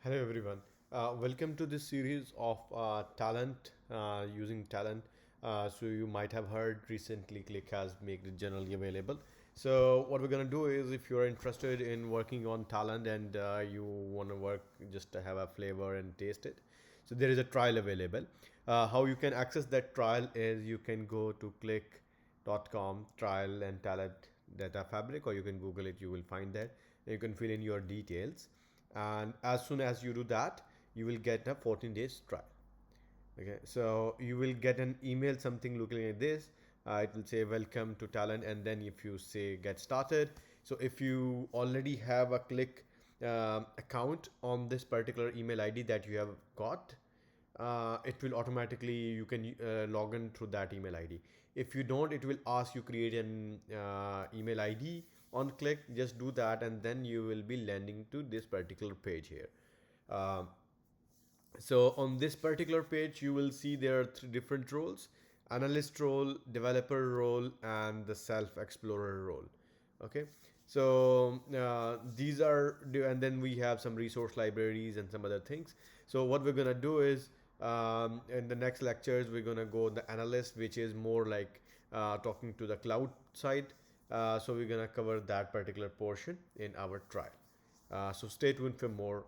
Hello everyone. Welcome to this series of talent using talent. So you might have heard recently Qlik has made it generally available. So what we're gonna do is, if you're interested in working on talent and you want to work just to have a flavor and taste it, so there is a trial available. How you can access that trial is you can go to Qlik.com trial and talent data fabric, or you can Google it. You will find that. You can fill in your details, and as soon as you do that, you will get a 14 days trial. Okay, so you will get an email, something looking like this. It will say welcome to Talent, and then if you say get started, so if you already have a Qlik account on this particular email ID that you have got, it will automatically, you can log in through that email ID. If you don't, it will ask you create an email ID on Qlik. Just do that, and then you will be landing to this particular page here. Um so on this particular page, you will see there are three different roles: analyst role, developer role, and the self explorer role. Okay. So these are, and then we have some resource libraries and some other things. So what we're gonna do is, in the next lectures, we're gonna go the analyst, which is more like talking to the cloud side. So we're gonna cover that particular portion in our trial. So stay tuned for more